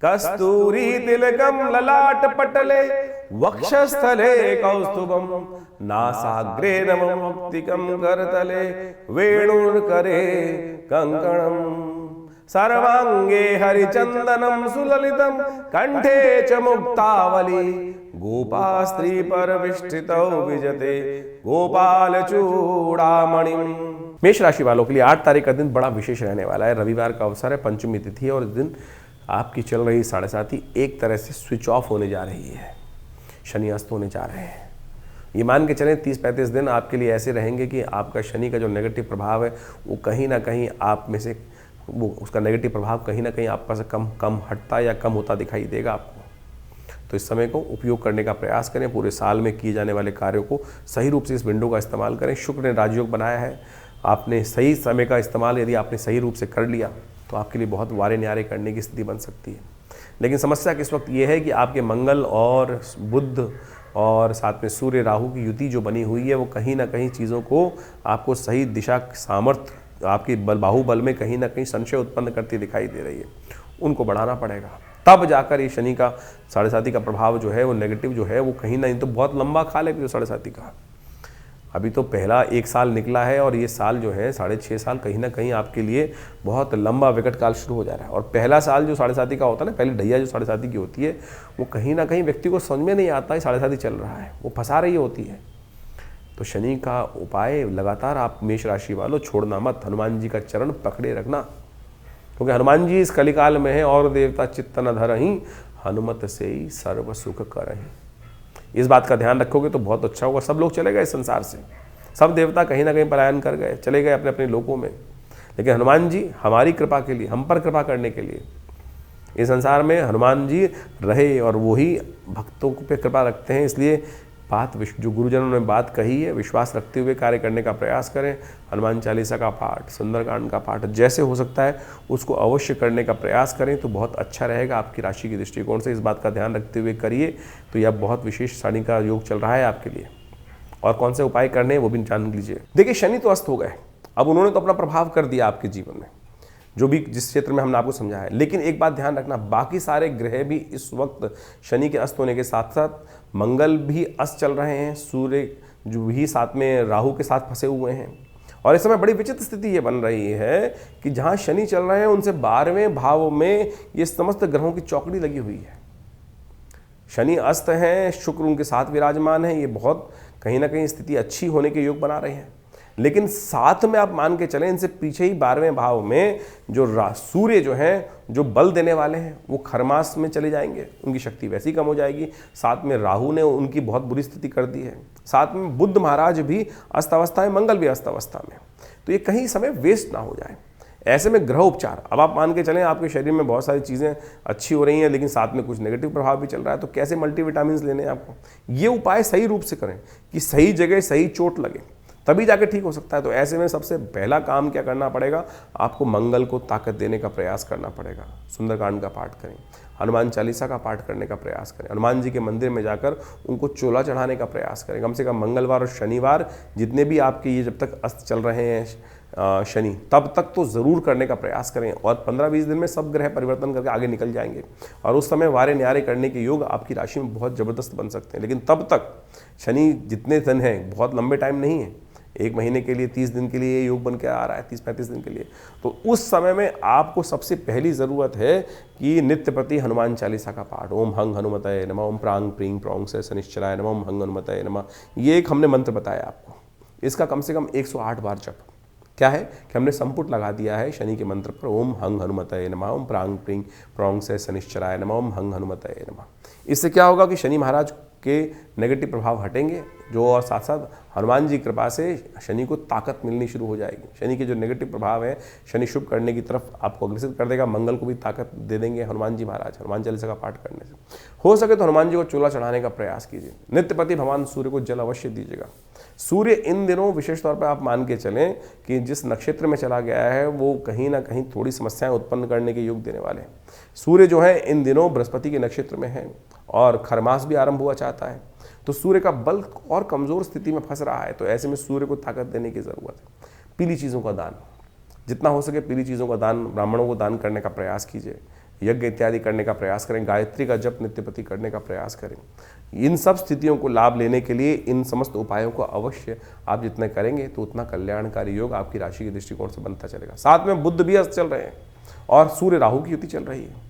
कस्तूरी तिलकम ललाट पटले वक्षस्थले कौस्तुभम नासाग्रे नमः मुक्तिकम करतले वेणुर्करे कंकणम सर्वांगे हरिचंदनम सुललितम कंठे च मुक्तावली गोपा स्त्री परविष्ठितौ विजते गोपाल चूड़ामणिम। मेष राशि वालों के लिए 8 तारीख का दिन बड़ा विशेष रहने वाला है। रविवार का अवसर है, पंचमी तिथि है और इस दिन आपकी चल रही 7:30 एक तरह से स्विच ऑफ होने जा रही है। शनि अस्त होने जा रहे हैं। ये मान के चलें 30-35 दिन आपके लिए ऐसे रहेंगे कि आपका शनि का जो नेगेटिव प्रभाव है वो कहीं ना कहीं आप में से वो उसका नेगेटिव प्रभाव कहीं ना कहीं आप पर से कम हटता या कम होता दिखाई देगा आपको। तो इस समय को उपयोग करने का प्रयास करें। पूरे साल में किए जाने वाले कार्यों को सही रूप से इस विंडो का इस्तेमाल करें। शुक्र ने राजयोग बनाया है, आपने सही समय का इस्तेमाल यदि आपने सही रूप से कर लिया तो आपके लिए बहुत वारे न्यारे करने की स्थिति बन सकती है। लेकिन समस्या किस वक्त ये है कि आपके मंगल और बुध और साथ में सूर्य राहु की युति जो बनी हुई है वो कहीं ना कहीं चीज़ों को आपको सही दिशा सामर्थ्य आपकी बाहुबल में कहीं ना कहीं संशय उत्पन्न करती दिखाई दे रही है। उनको बढ़ाना पड़ेगा, तब जाकर ये शनि का 7:30 का प्रभाव जो है वो नेगेटिव जो है वो कहीं ना तो बहुत लंबा खा लेगा। जो 7:30 का अभी तो पहला 1 साल निकला है और ये साल जो है 6.5 साल कहीं ना कहीं आपके लिए बहुत लंबा विकट काल शुरू हो जा रहा है। और पहला साल जो 7:30 का होता है ना, पहली ढैया जो 7:30 की होती है वो कहीं ना कहीं व्यक्ति को समझ में नहीं आता है 7:30 चल रहा है, वो फंसा रही होती है। तो शनि का उपाय लगातार आप मेष राशि वालों छोड़ना मत, हनुमान जी का चरण पकड़े रखना, क्योंकि हनुमान जी इस कलिकाल में है और देवता चित्त न धरहि हनुमत से ही सर्व सुख करहि। इस बात का ध्यान रखोगे तो बहुत अच्छा होगा। सब लोग चले गए संसार से, सब देवता कहीं ना कहीं पलायन कर गए, चले गए अपने अपने लोकों में, लेकिन हनुमान जी हमारी कृपा के लिए, हम पर कृपा करने के लिए इस संसार में हनुमान जी रहे और वही भक्तों पे कृपा रखते हैं। इसलिए बात जो गुरुजनों ने बात कही है विश्वास रखते हुए कार्य करने का प्रयास करें। हनुमान चालीसा का पाठ, सुंदरकांड का पाठ जैसे हो सकता है उसको अवश्य करने का प्रयास करें तो बहुत अच्छा रहेगा आपकी राशि की दृष्टिकोण से। इस बात का ध्यान रखते हुए करिए तो यह बहुत विशेष शनि का योग चल रहा है आपके लिए। और कौन से उपाय करने हैं वो भी जान लीजिए। देखिए शनि तो अस्त हो गए, अब उन्होंने तो अपना प्रभाव कर दिया आपके जीवन में, जो भी जिस क्षेत्र में हमने आपको समझाया है। लेकिन एक बात ध्यान रखना, बाकी सारे ग्रह भी इस वक्त शनि के अस्त होने के साथ साथ मंगल भी अस्त चल रहे हैं, सूर्य जो भी साथ में राहु के साथ फंसे हुए हैं। और इस समय बड़ी विचित्र स्थिति ये बन रही है कि जहाँ शनि चल रहे हैं उनसे 12वें भाव में ये समस्त ग्रहों की चौकड़ी लगी हुई है। शनि अस्त हैं, शुक्र उनके साथ विराजमान है, ये बहुत कहीं ना कहीं स्थिति अच्छी होने के योग बना रहे हैं। लेकिन साथ में आप मान के चलें इनसे पीछे ही 12वें भाव में जो सूर्य जो हैं जो बल देने वाले हैं वो खरमास में चले जाएंगे, उनकी शक्ति वैसी कम हो जाएगी। साथ में राहु ने उनकी बहुत बुरी स्थिति कर दी है, साथ में बुध महाराज भी अस्त अवस्था है, मंगल भी अस्त अवस्था में। तो ये कहीं समय वेस्ट ना हो जाए। ऐसे में ग्रह उपचार, अब आप मान के चलें आपके शरीर में बहुत सारी चीज़ें अच्छी हो रही हैं लेकिन साथ में कुछ नेगेटिव प्रभाव भी चल रहा है, तो कैसे मल्टीविटामिन्स लेने हैं आपको। ये उपाय सही रूप से करें कि सही जगह सही चोट लगे, तभी जाके ठीक हो सकता है। तो ऐसे में सबसे पहला काम क्या करना पड़ेगा, आपको मंगल को ताकत देने का प्रयास करना पड़ेगा। सुंदरकांड का पाठ करें, हनुमान चालीसा का पाठ करने का प्रयास करें, हनुमान जी के मंदिर में जाकर उनको चोला चढ़ाने का प्रयास करें। कम से कम मंगलवार और शनिवार जितने भी आपके ये जब तक अस्त चल रहे हैं शनि, तब तक तो ज़रूर करने का प्रयास करें। और 15-20 दिन में सब ग्रह परिवर्तन करके आगे निकल जाएंगे और उस समय वारे न्यारे करने के योग आपकी राशि में बहुत ज़बरदस्त बन सकते हैं। लेकिन तब तक शनि जितने दिन हैं बहुत लंबे टाइम नहीं है, 1 महीने के लिए 30 दिन के लिए योग बन के आ रहा है, 30-35 दिन के लिए। तो उस समय में आपको सबसे पहली ज़रूरत है कि नित्य प्रति हनुमान चालीसा का पाठ, ओम हंग हनुमतये नमः, ओम प्रांग प्रींग प्रौंग से शनिश्चराय नमः, ओम हंग हनुमतये नमः, ये एक हमने मंत्र बताया आपको। इसका कम से कम 108 बार जप। क्या है कि हमने संपुट लगा दिया है शनि के मंत्र पर, ओम हंग हनुमतये नमः, ओम प्रांग प्रींग प्रौंग से शनिश्चराय नमः, ओम हंग हनुमतये नमः। इससे क्या होगा कि शनि महाराज के नेगेटिव प्रभाव हटेंगे जो, और साथ साथ हनुमान जी कृपा से शनि को ताकत मिलनी शुरू हो जाएगी। शनि के जो नेगेटिव प्रभाव है शनि शुभ करने की तरफ आपको अग्रसित कर देगा। मंगल को भी ताकत दे देंगे हनुमान जी महाराज, हनुमान चालीसा का पाठ करने से। हो सके तो हनुमान जी को चूल्हा चढ़ाने का प्रयास कीजिए। नित्यपति भगवान सूर्य को जल अवश्य दीजिएगा। सूर्य इन दिनों विशेष तौर पर आप मान के चलें कि जिस नक्षत्र में चला गया है वो कहीं ना कहीं थोड़ी समस्याएं उत्पन्न करने के योग देने वाले हैं। सूर्य जो है इन दिनों बृहस्पति के नक्षत्र में है और खरमास भी आरंभ हुआ चाहता है, तो सूर्य का बल और कमज़ोर स्थिति में फंस रहा है। तो ऐसे में सूर्य को ताकत देने की ज़रूरत है। पीली चीज़ों का दान, जितना हो सके पीली चीज़ों का दान ब्राह्मणों को दान करने का प्रयास कीजिए। यज्ञ इत्यादि करने का प्रयास करें, गायत्री का जप नित्यप्रति करने का प्रयास करें। इन सब स्थितियों को लाभ लेने के लिए इन समस्त उपायों को अवश्य आप जितने करेंगे तो उतना कल्याणकारी योग आपकी राशि के दृष्टिकोण से बनता चलेगा। साथ में बुध भी अस्त चल रहे हैं और सूर्य राहु की युति चल रही है।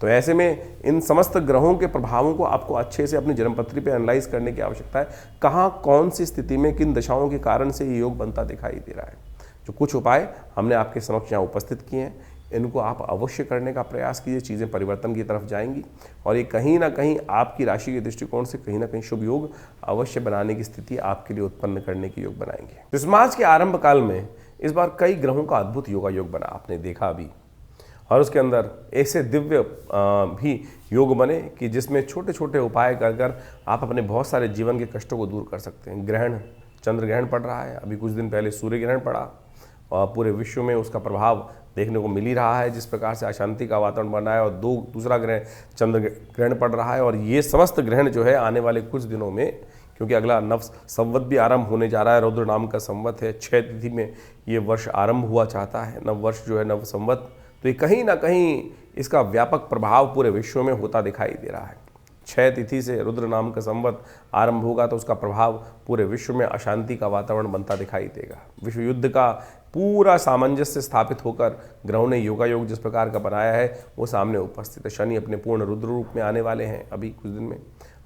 तो ऐसे में इन समस्त ग्रहों के प्रभावों को आपको अच्छे से अपनी जन्मपत्री पे एनालाइज करने की आवश्यकता है। कहाँ कौन सी स्थिति में किन दशाओं के कारण से ये योग बनता दिखाई दे रहा है। जो कुछ उपाय हमने आपके समक्ष यहाँ उपस्थित किए हैं, इनको आप अवश्य करने का प्रयास कीजिए। चीज़ें परिवर्तन की तरफ जाएंगी और ये कहीं ना कहीं आपकी राशि के दृष्टिकोण से कहीं ना कहीं शुभ योग अवश्य बनाने की स्थिति आपके लिए उत्पन्न करने की योग बनाएंगे। तो इस मास के आरंभ काल में इस बार कई ग्रहों का अद्भुत योगा योग बना, आपने देखा अभी, और उसके अंदर ऐसे दिव्य भी योग बने कि जिसमें छोटे छोटे उपाय कर कर आप अपने बहुत सारे जीवन के कष्टों को दूर कर सकते हैं। ग्रहण, चंद्र ग्रहण पड़ रहा है, अभी कुछ दिन पहले सूर्य ग्रहण पड़ा और पूरे विश्व में उसका प्रभाव देखने को मिल ही रहा है। जिस प्रकार से अशांति का वातावरण बना है और दूसरा ग्रहण चंद्र ग्रहण पड़ रहा है, और ये समस्त ग्रहण जो है आने वाले कुछ दिनों में, क्योंकि अगला नव संवत भी आरंभ होने जा रहा है, रुद्र नाम का संवत है, 6 तिथि में ये वर्ष आरंभ हुआ चाहता है, नव वर्ष जो है नव संवत। तो ये कहीं ना कहीं इसका व्यापक प्रभाव पूरे विश्व में होता दिखाई दे रहा है। 6 तिथि से रुद्र नाम का संवत आरंभ होगा तो उसका प्रभाव पूरे विश्व में अशांति का वातावरण बनता दिखाई देगा। विश्व युद्ध का पूरा सामंजस्य स्थापित होकर ग्रहों ने योगा योग जिस प्रकार का बनाया है वो सामने उपस्थित है। शनि अपने पूर्ण रुद्र रूप में आने वाले हैं अभी कुछ दिन में,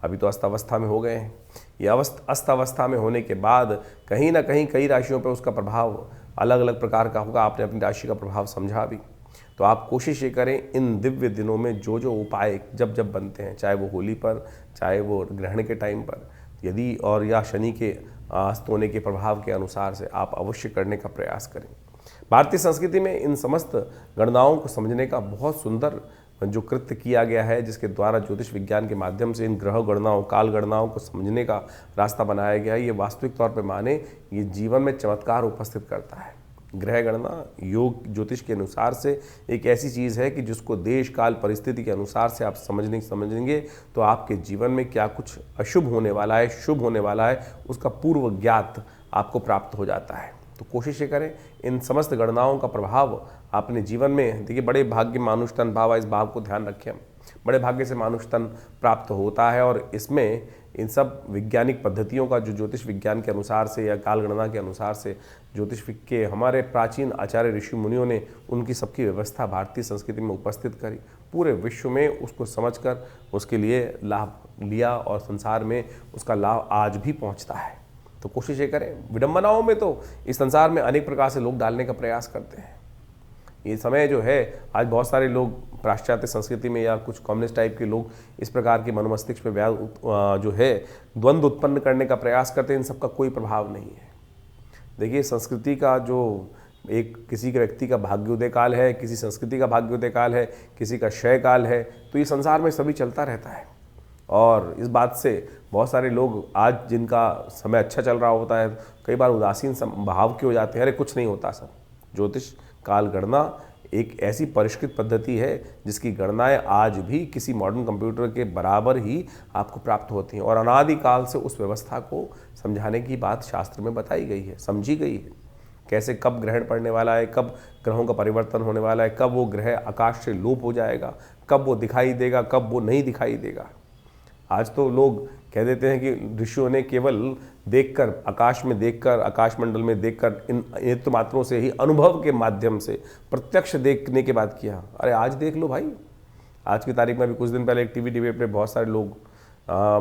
अभी तो अस्थावस्था में हो गए हैं। ये अस्थावस्था में होने के बाद कहीं ना कहीं कई राशियों पर उसका प्रभाव अलग अलग प्रकार का होगा। आपने अपनी राशि का प्रभाव समझा भी, तो आप कोशिश ये करें इन दिव्य दिनों में जो जो उपाय जब जब बनते हैं, चाहे वो होली पर, चाहे वो ग्रहण के टाइम पर, यदि और या शनि के अस्त होने के प्रभाव के अनुसार से आप अवश्य करने का प्रयास करें। भारतीय संस्कृति में इन समस्त गणनाओं को समझने का बहुत सुंदर जो कृत्य किया गया है, जिसके द्वारा ज्योतिष विज्ञान के माध्यम से इन ग्रह गणनाओं, काल गणनाओं को समझने का रास्ता बनाया गया है। ये वास्तविक तौर पर माने ये जीवन में चमत्कार उपस्थित करता है। ग्रह गणना योग ज्योतिष के अनुसार से एक ऐसी चीज़ है कि जिसको देश काल परिस्थिति के अनुसार से आप समझेंगे तो आपके जीवन में क्या कुछ अशुभ होने वाला है, शुभ होने वाला है, उसका पूर्व ज्ञात आपको प्राप्त हो जाता है। तो कोशिश ये करें इन समस्त गणनाओं का प्रभाव अपने जीवन में, देखिए बड़े भाग्य मानुषतन भाव, इस भाव को ध्यान रखें, बड़े भाग्य से मानुषतन प्राप्त होता है। और इसमें इन सब वैज्ञानिक पद्धतियों का जो ज्योतिष विज्ञान के अनुसार से या काल गणना के अनुसार से ज्योतिष के हमारे प्राचीन आचार्य ऋषि मुनियों ने उनकी सबकी व्यवस्था भारतीय संस्कृति में उपस्थित करी, पूरे विश्व में उसको समझकर उसके लिए लाभ लिया और संसार में उसका लाभ आज भी पहुंचता है। तो कोशिश ये करें। विडंबनाओं में तो इस संसार में अनेक प्रकार से लोग डालने का प्रयास करते हैं। ये समय जो है आज बहुत सारे लोग पाश्चात्य संस्कृति में या कुछ कम्युनिस्ट टाइप के लोग इस प्रकार के मनोमस्तिष्क पे जो है द्वंद्व उत्पन्न करने का प्रयास करते हैं। इन सबका कोई प्रभाव नहीं है। देखिए संस्कृति का जो एक किसी के व्यक्ति का भाग्योदय काल है, किसी संस्कृति का भाग्योदय काल है, किसी का क्षय काल है, तो ये संसार में सभी चलता रहता है। और इस बात से बहुत सारे लोग आज जिनका समय अच्छा चल रहा होता है कई बार उदासीन भाव के हो जाते हैं, अरे कुछ नहीं होता सब। ज्योतिष काल गणना एक ऐसी परिष्कृत पद्धति है जिसकी गणनाएं आज भी किसी मॉडर्न कंप्यूटर के बराबर ही आपको प्राप्त होती हैं। और अनादिकाल से उस व्यवस्था को समझाने की बात शास्त्र में बताई गई है, समझी गई है। कैसे कब ग्रहण पड़ने वाला है, कब ग्रहों का परिवर्तन होने वाला है, कब वो ग्रह आकाश से लोप हो जाएगा, कब वो दिखाई देगा, कब वो नहीं दिखाई देगा। आज तो लोग कह देते हैं कि ऋषियों ने केवल देखकर, आकाश में देखकर, आकाश मंडल में देखकर, इन नेत्र मात्रों से ही अनुभव के माध्यम से प्रत्यक्ष देखने के बाद किया। अरे आज देख लो भाई, आज की तारीख में भी कुछ दिन पहले एक टीवी डिबेट पे बहुत सारे लोग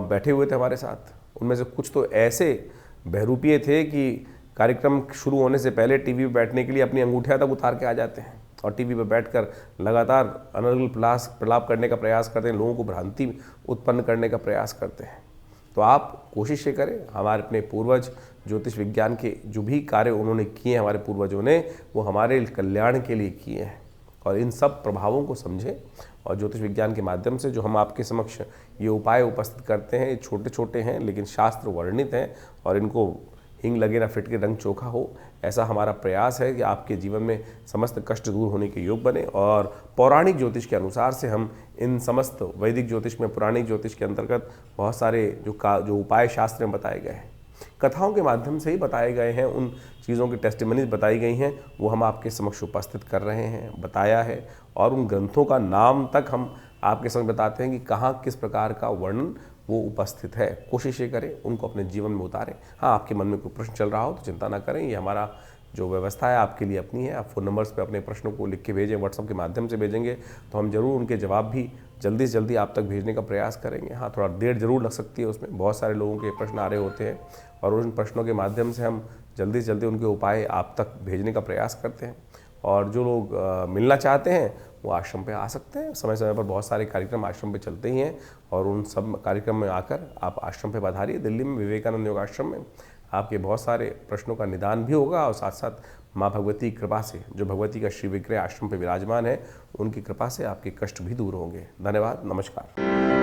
बैठे हुए थे हमारे साथ। उनमें से कुछ तो ऐसे बहरूपीय थे कि कार्यक्रम शुरू होने से पहले टीवी पे बैठने के लिए अपनी अंगूठियाँ तक उतार के आ जाते हैं और टीवी पर बैठकर लगातार अनर्गल प्रलाप करने का प्रयास करते हैं, लोगों को भ्रांति उत्पन्न करने का प्रयास करते हैं। तो आप कोशिश ये करें, हमारे अपने पूर्वज ज्योतिष विज्ञान के जो भी कार्य उन्होंने किए हैं, हमारे पूर्वजों ने, वो हमारे कल्याण के लिए किए हैं। और इन सब प्रभावों को समझें और ज्योतिष विज्ञान के माध्यम से जो हम आपके समक्ष ये उपाय उपस्थित करते हैं, ये छोटे छोटे हैं लेकिन शास्त्र वर्णित हैं और इनको हिंग लगे ना फिट के रंग चोखा हो, ऐसा हमारा प्रयास है कि आपके जीवन में समस्त कष्ट दूर होने के योग बने। और पौराणिक ज्योतिष के अनुसार से हम इन समस्त वैदिक ज्योतिष में, पुराणिक ज्योतिष के अंतर्गत बहुत सारे जो उपाय शास्त्र में बताए गए हैं, कथाओं के माध्यम से ही बताए गए हैं, उन चीज़ों की टेस्टिमनीज बताई गई हैं, वो हम आपके समक्ष उपस्थित कर रहे हैं, बताया है। और उन ग्रंथों का नाम तक हम आपके समझ बताते हैं कि कहाँ किस प्रकार का वर्णन वो उपस्थित है। कोशिश ये करें उनको अपने जीवन में उतारें। हाँ, आपके मन में कोई प्रश्न चल रहा हो तो चिंता ना करें, ये हमारा जो व्यवस्था है आपके लिए अपनी है। आप फ़ोन नंबर्स पे अपने प्रश्नों को लिख के भेजें, व्हाट्सएप के माध्यम से भेजेंगे तो हम ज़रूर उनके जवाब भी जल्दी से जल्दी आप तक भेजने का प्रयास करेंगे। हाँ, थोड़ा देर ज़रूर लग सकती है उसमें, बहुत सारे लोगों के प्रश्न आ रहे होते हैं और उन प्रश्नों के माध्यम से हम जल्दी से जल्दी उनके उपाय आप तक भेजने का प्रयास करते हैं। और जो लोग मिलना चाहते हैं वो आश्रम पे आ सकते हैं। समय समय पर बहुत सारे कार्यक्रम आश्रम पे चलते ही हैं और उन सब कार्यक्रम में आकर आप आश्रम पे पधारिए। दिल्ली में विवेकानंद योगाश्रम में आपके बहुत सारे प्रश्नों का निदान भी होगा और साथ साथ माँ भगवती की कृपा से, जो भगवती का श्री विग्रह आश्रम पे विराजमान है, उनकी कृपा से आपके कष्ट भी दूर होंगे। धन्यवाद, नमस्कार।